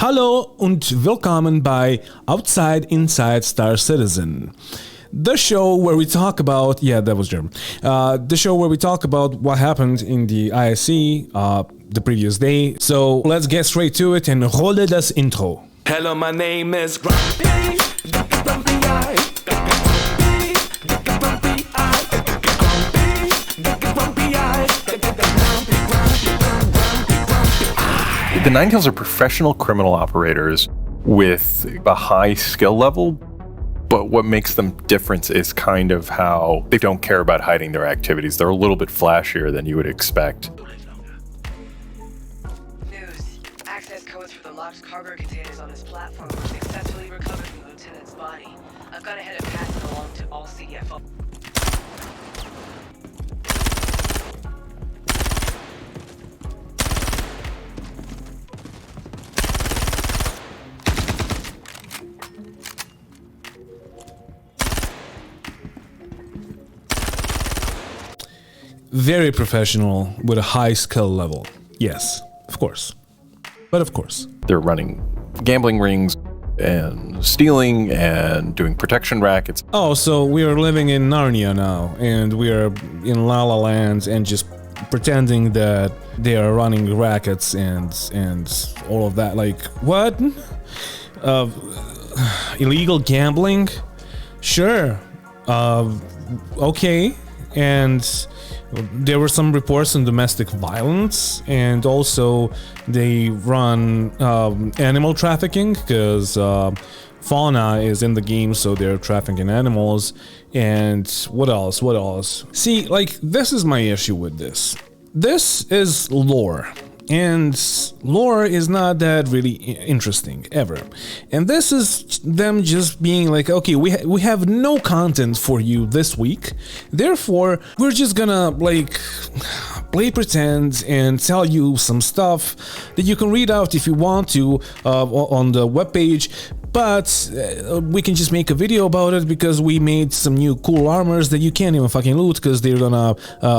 Hallo und willkommen bei Outside Inside Star Citizen. The show where we talk about, yeah, that was German. The show where we talk about what happened in the ISC the previous day. So let's get straight to it and rolle das Intro. Hello, my name is Grumpy. The NineTails are professional criminal operators with a high skill level, but what makes them different is kind of how they don't care about hiding their activities. They're a little bit flashier than you would expect. News. Access codes for the locked cargo containers on this platform were successfully recovered from the lieutenant's body. I've gone ahead and passed it along to all CDFO. Very professional with a high skill level. Yes, of course. But of course. They're running gambling rings and stealing and doing protection rackets. Oh, so we are living in Narnia now, and we are in La La Land and just pretending that they are running rackets and all of that. Like, what? Illegal gambling? Sure. Okay. And there were some reports on domestic violence, and also they run animal trafficking because fauna is in the game, so they're trafficking animals. And what else? See, like, this is my issue with this. This is lore. And lore is not that really interesting ever. And this is them just being like, okay, we have no content for you this week. Therefore, we're just gonna like play pretend and tell you some stuff that you can read out if you want to on the webpage. But we can just make a video about it because we made some new cool armors that you can't even fucking loot because they're gonna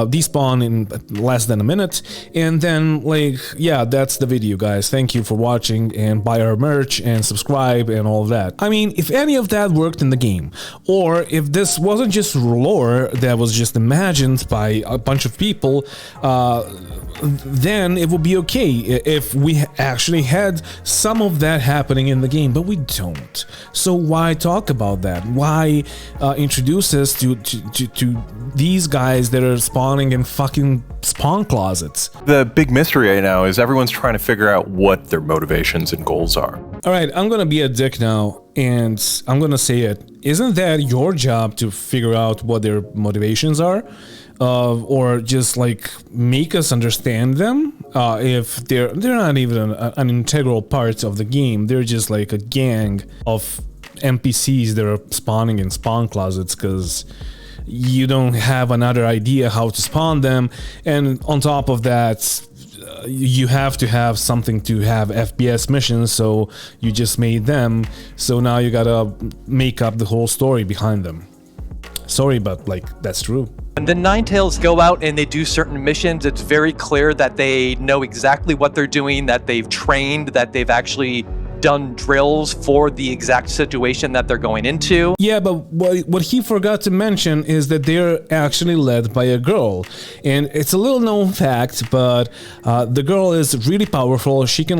despawn in less than a minute. And then, like, yeah, that's the video, guys. Thank you for watching, and buy our merch and subscribe and all of that. I mean, if any of that worked in the game, or if this wasn't just lore that was just imagined by a bunch of people, then it would be okay if we actually had some of that happening in the game, but we don't. So why talk about that? Why introduce us to these guys that are spawning in fucking spawn closets? The big mystery right now is everyone's trying to figure out what their motivations and goals are. All right, I'm gonna be a dick now, and I'm gonna say it. Isn't that your job to figure out what their motivations are? Or just like make us understand them if they're not even an integral part of the game. They're just like a gang of NPCs that are spawning in spawn closets because you don't have another idea how to spawn them, and on top of that you have to have something to have FPS missions, so you just made them, so now you gotta make up the whole story behind them. Sorry, but like, that's true. When the NineTails go out and they do certain missions, it's very clear that they know exactly what they're doing, that they've trained, that they've actually done drills for the exact situation that they're going into. Yeah, but what he forgot to mention is that they're actually led by a girl. And it's a little known fact, but the girl is really powerful. She can't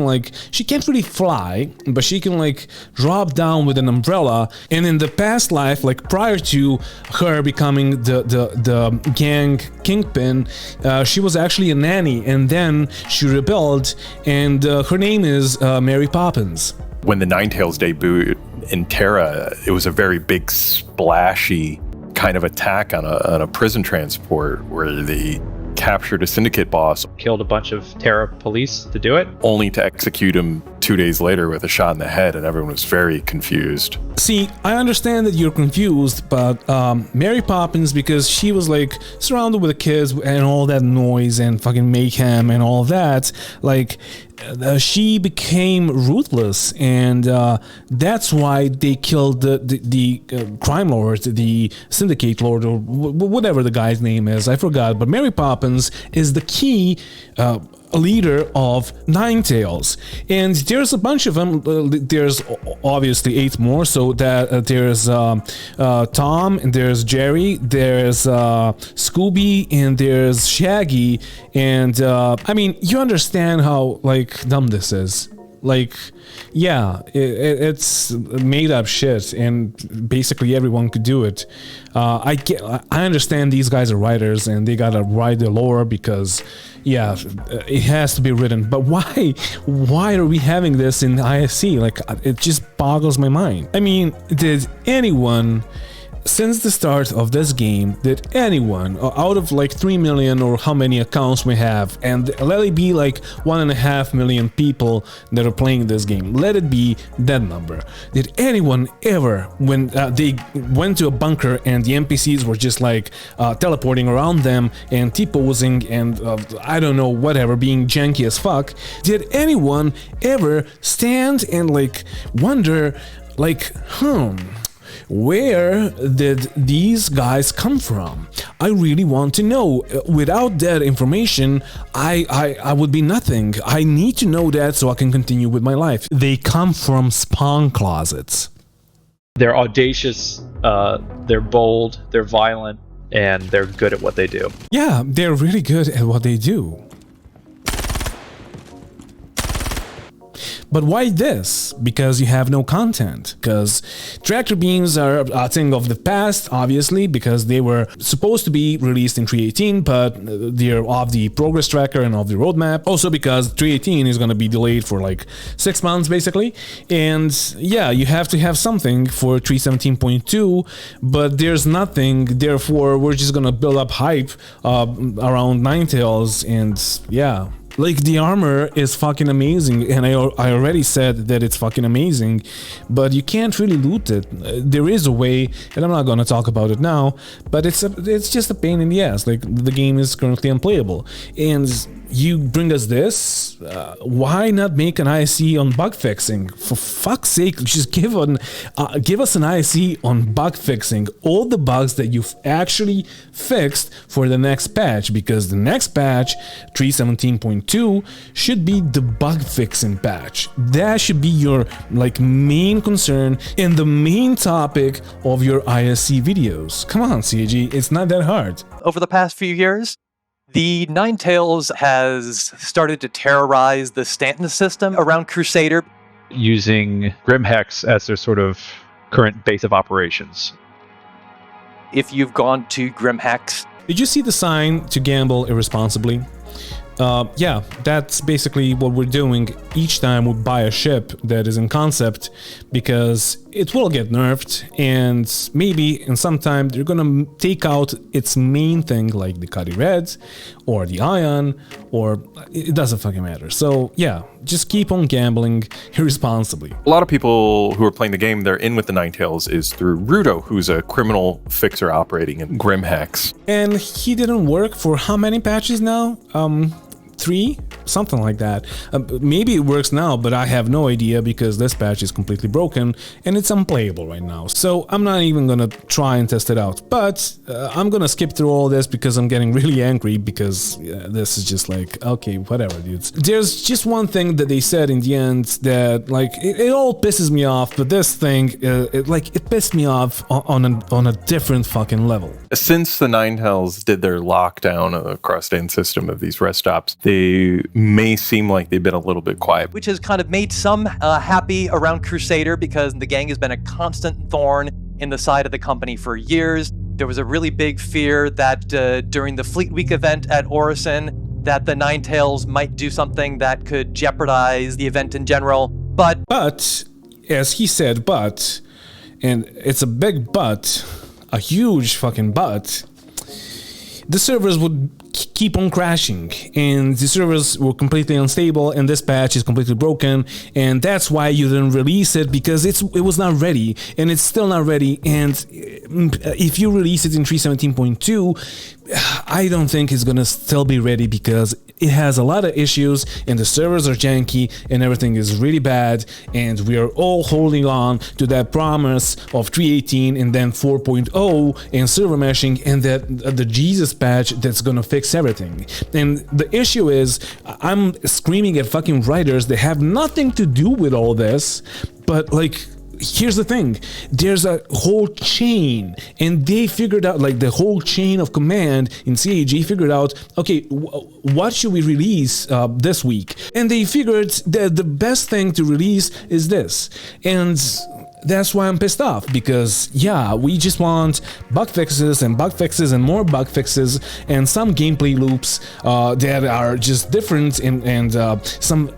really fly, but she can like drop down with an umbrella. And in the past life, like prior to her becoming the gang kingpin, she was actually a nanny, and then she rebelled, and her name is Mary Poppins. When the NineTails debuted in Terra, it was a very big, splashy kind of attack on a prison transport where they captured a syndicate boss. Killed a bunch of Terra police to do it. Only to execute him 2 days later with a shot in the head, and everyone was very confused. See, I understand that you're confused, but Mary Poppins, because she was like surrounded with the kids and all that noise and fucking mayhem and all that, like she became ruthless, and that's why they killed the crime lord, the syndicate lord, or whatever the guy's name is. I forgot, but Mary Poppins is the key leader of NineTails, and there's a bunch of them. There's obviously 8 more, so that there's Tom, and there's Jerry, there's Scooby, and there's Shaggy, and I mean, you understand how like dumb this is. Like, yeah, it's made up shit, and basically everyone could do it. I understand these guys are writers and they gotta write the lore because, yeah, it has to be written. But why are we having this in ISC? Like, it just boggles my mind. I mean, did anyone, since the start of this game, did anyone out of like 3 million or how many accounts we have, and let it be like 1.5 million people that are playing this game, let it be that number, did anyone ever, when they went to a bunker and the NPCs were just like teleporting around them and T-posing and I don't know, whatever, being janky as fuck, did anyone ever stand and like wonder like, where did these guys come from? I really want to know. Without that information, I would be nothing. I need to know that so I can continue with my life. They come from spawn closets. They're audacious, they're bold, they're violent, and they're good at what they do. Yeah, they're really good at what they do. But why this? Because you have no content. Because tractor beams are a thing of the past, obviously, because they were supposed to be released in 3.18, but they're off the progress tracker and off the roadmap. Also because 3.18 is going to be delayed for like 6 months, basically. And yeah, you have to have something for 3.17.2, but there's nothing. Therefore, we're just going to build up hype around NineTails, and yeah. Like, the armor is fucking amazing, and I already said that it's fucking amazing, but you can't really loot it. There is a way, and I'm not gonna talk about it now, but it's just a pain in the ass. Like, the game is currently unplayable, and you bring us this? Why not make an ISC on bug fixing? For fuck's sake, just give us an ISC on bug fixing. All the bugs that you've actually fixed for the next patch, because the next patch, 3.17.2, should be the bug fixing patch. That should be your like main concern and the main topic of your ISC videos. Come on, CG, it's not that hard. Over the past few years, the NineTails has started to terrorize the Stanton system around Crusader, using Grimhex as their sort of current base of operations. If you've gone to Grimhex, did you see the sign to gamble irresponsibly? Yeah, that's basically what we're doing each time we buy a ship that is in concept, because it will get nerfed, and maybe in some time they're gonna take out its main thing, like the Cuddy Red or the Ion, or it doesn't fucking matter. So yeah, just keep on gambling irresponsibly. A lot of people who are playing the game, they're in with the NineTails is through Rudo, who's a criminal fixer operating in Grimhex. And he didn't work for how many patches now? 3? Something like that. Maybe it works now, but I have no idea, because this patch is completely broken and it's unplayable right now. So I'm not even gonna try and test it out, but I'm gonna skip through all this because I'm getting really angry, because this is just like, okay, whatever, dudes. There's just one thing that they said in the end that like it all pisses me off, but this thing it pissed me off on a different fucking level. Since the NineTails did their lockdown across the end system of these rest stops, they may seem like they've been a little bit quiet. which has kind of made some happy around Crusader, because the gang has been a constant thorn in the side of the company for years. There was a really big fear that during the Fleet Week event at Orison, that the NineTails might do something that could jeopardize the event in general. But as he said, and it's a big but, a huge fucking but, the servers would keep on crashing, and the servers were completely unstable, and this patch is completely broken, and that's why you didn't release it, because it was not ready, and it's still not ready. And if you release it in 3.17.2, I don't think it's gonna still be ready, because it has a lot of issues and the servers are janky and everything is really bad, and we are all holding on to that promise of 3.18 and then 4.0 and server meshing and that the Jesus patch that's gonna fix everything. And the issue is, I'm screaming at fucking writers that have nothing to do with all this, but like, here's the thing, there's a whole chain, and they figured out, like the whole chain of command in CAG figured out, okay, what should we release this week? And they figured that the best thing to release is this. And that's why I'm pissed off, because yeah, we just want bug fixes and more bug fixes and some gameplay loops that are just different and some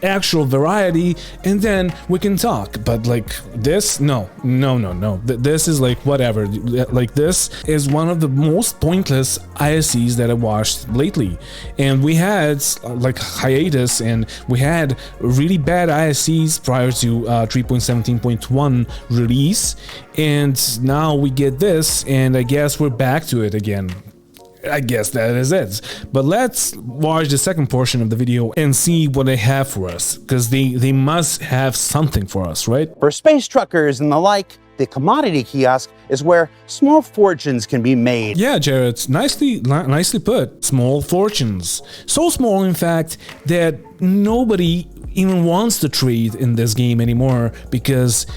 actual variety, and then we can talk. But like this, no. This is like whatever. Like, this is one of the most pointless ISCs that I watched lately, and we had like hiatus and we had really bad ISCs prior to 3.17.1 release, and now we get this, and I guess we're back to it again. I guess that is it. But let's watch the second portion of the video and see what they have for us, because they must have something for us, right? For space truckers and the like, the commodity kiosk is where small fortunes can be made. Yeah, Jared, nicely put. Small fortunes. So small, in fact, that nobody even wants to trade in this game anymore, because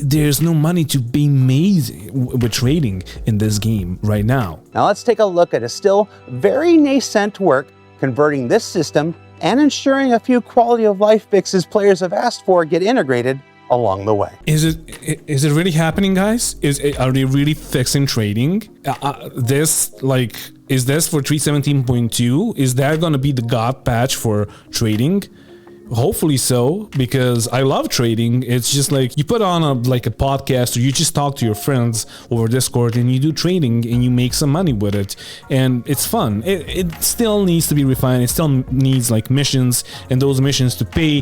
there's no money to be made with trading in this game right now. Now let's take a look at a still very nascent work converting this system and ensuring a few quality of life fixes players have asked for get integrated along the way. Is it really happening, guys? Are they really fixing trading? Is this for 3.17.2? Is that gonna be the God patch for trading? Hopefully so, because I love trading. It's just like you put on a podcast, or you just talk to your friends over Discord and you do trading and you make some money with it, and it's fun. It still needs to be refined. It still needs like missions, and those missions to pay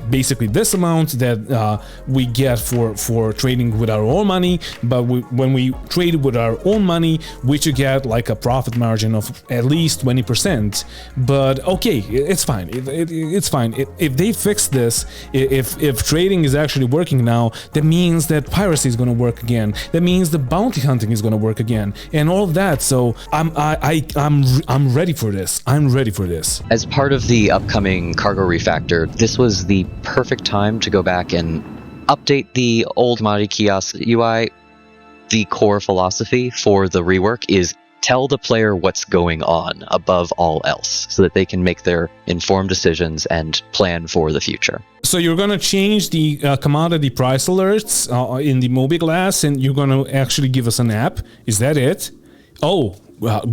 basically this amount that we get for trading with our own money. But when we trade with our own money, we should get like a profit margin of at least 20%. But okay, it's fine. It's fine. If they fix this, if trading is actually working now, that means that piracy is going to work again. That means the bounty hunting is going to work again, and all of that. So I'm ready for this. I'm ready for this. As part of the upcoming cargo refactor, this was the perfect time to go back and update the old commodity kiosk UI. The core philosophy for the rework is tell the player what's going on above all else, so that they can make their informed decisions and plan for the future. So you're going to change the commodity price alerts in the mobiGlas, and you're going to actually give us an app? Is that it? Oh,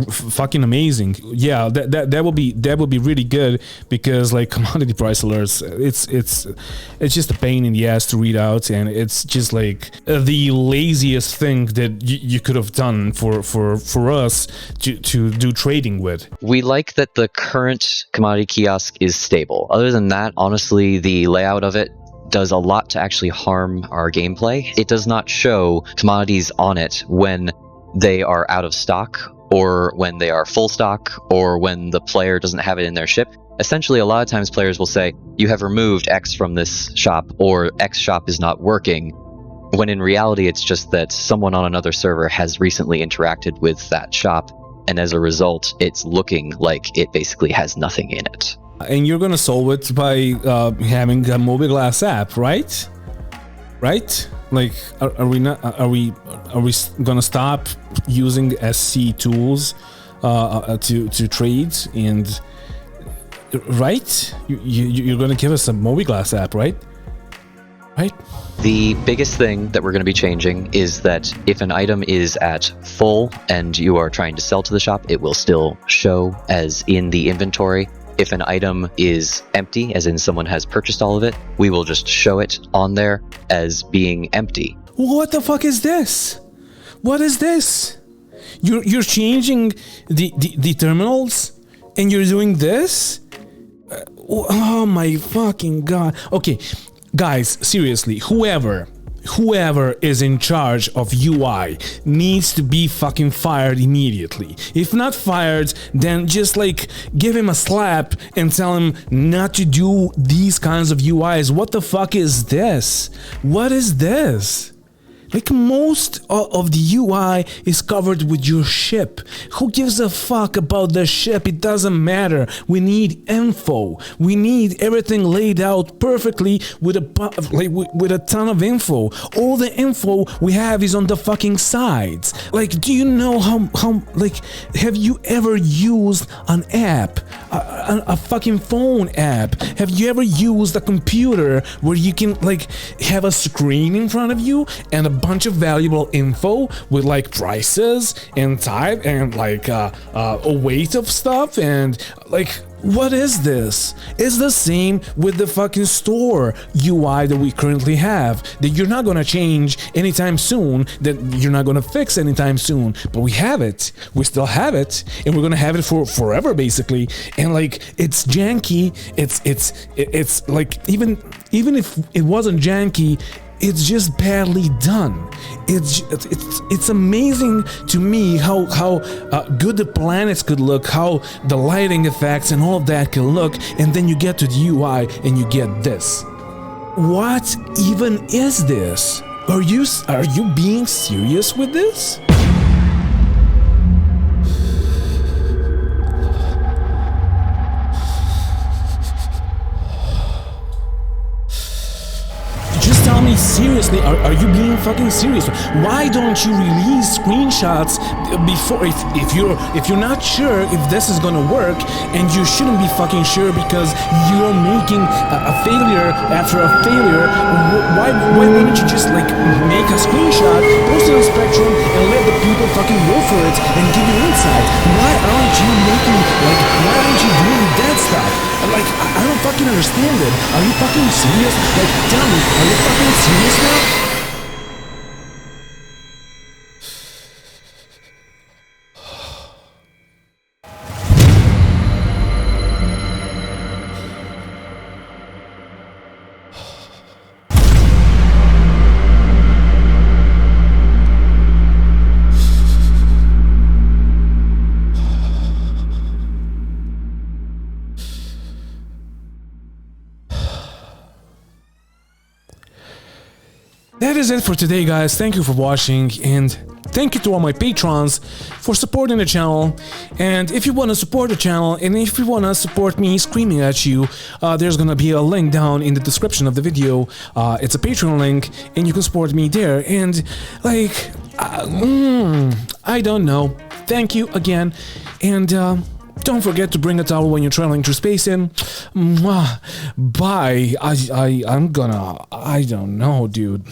fucking amazing. Yeah, that will be really good, because like commodity price alerts, it's just a pain in the ass to read out, and it's just like the laziest thing that you could have done for us to do trading with. We like that the current commodity kiosk is stable. Other than that, honestly, the layout of it does a lot to actually harm our gameplay. It does not show commodities on it when they are out of stock, or when they are full stock, or when the player doesn't have it in their ship. Essentially, a lot of times players will say, you have removed X from this shop, or X shop is not working, when in reality it's just that someone on another server has recently interacted with that shop, and as a result, it's looking like it basically has nothing in it. And you're gonna solve it by having a mobiGlas app, right? Right? Like, are we gonna stop using SC tools to trade? And right, you're gonna give us a mobiGlas app, right? Right. The biggest thing that we're going to be changing is that if an item is at full and you are trying to sell to the shop, it will still show as in the inventory. If an item is empty, as in someone has purchased all of it, we will just show it on there as being empty. What the fuck is this? What is this? You're changing the terminals and you're doing this? Oh my fucking god. Okay, guys, seriously, whoever whoever is in charge of UI needs to be fucking fired immediately. If not fired, then just like give him a slap and tell him not to do these kinds of UIs. What the fuck is this? What is this? Like, most of the UI is covered with your ship. Who gives a fuck about the ship? It doesn't matter. We need info. We need everything laid out perfectly with with a ton of info. All the info we have is on the fucking sides. Like, do you know how like, have you ever used an app? A fucking phone app? Have you ever used a computer where you can like have a screen in front of you and a bunch of valuable info with like prices and type and like a weight of stuff and like, what is this? It's the same with the fucking store UI that we currently have, that you're not gonna change anytime soon, that you're not gonna fix anytime soon, but we have it. We still have it, and we're gonna have it for forever, basically. And like, it's janky. It's like, even if it wasn't janky, it's just badly done. It's amazing to me how good the planets could look, how the lighting effects and all of that can look, and then you get to the UI and you get this. What even is this? Are you being serious with this? Tell me seriously, are you being fucking serious? Why don't you release screenshots before, if you're not sure if this is gonna work, and you shouldn't be fucking sure because you're making a failure after a failure? Why wouldn't you just like make a screenshot, post it on Spectrum, and let the people fucking go for it and give you insight? Why aren't you doing that stuff? Like, I don't fucking understand it. Are you fucking serious? Like, tell me, are you fucking serious now? That is it for today, guys. Thank you for watching, and thank you to all my patrons for supporting the channel. And if you want to support the channel, and if you want to support me screaming at you, there's gonna be a link down in the description of the video. It's a Patreon link, and you can support me there. And like, I don't know. Thank you again, and don't forget to bring a towel when you're traveling through space. And bye. I don't know, dude.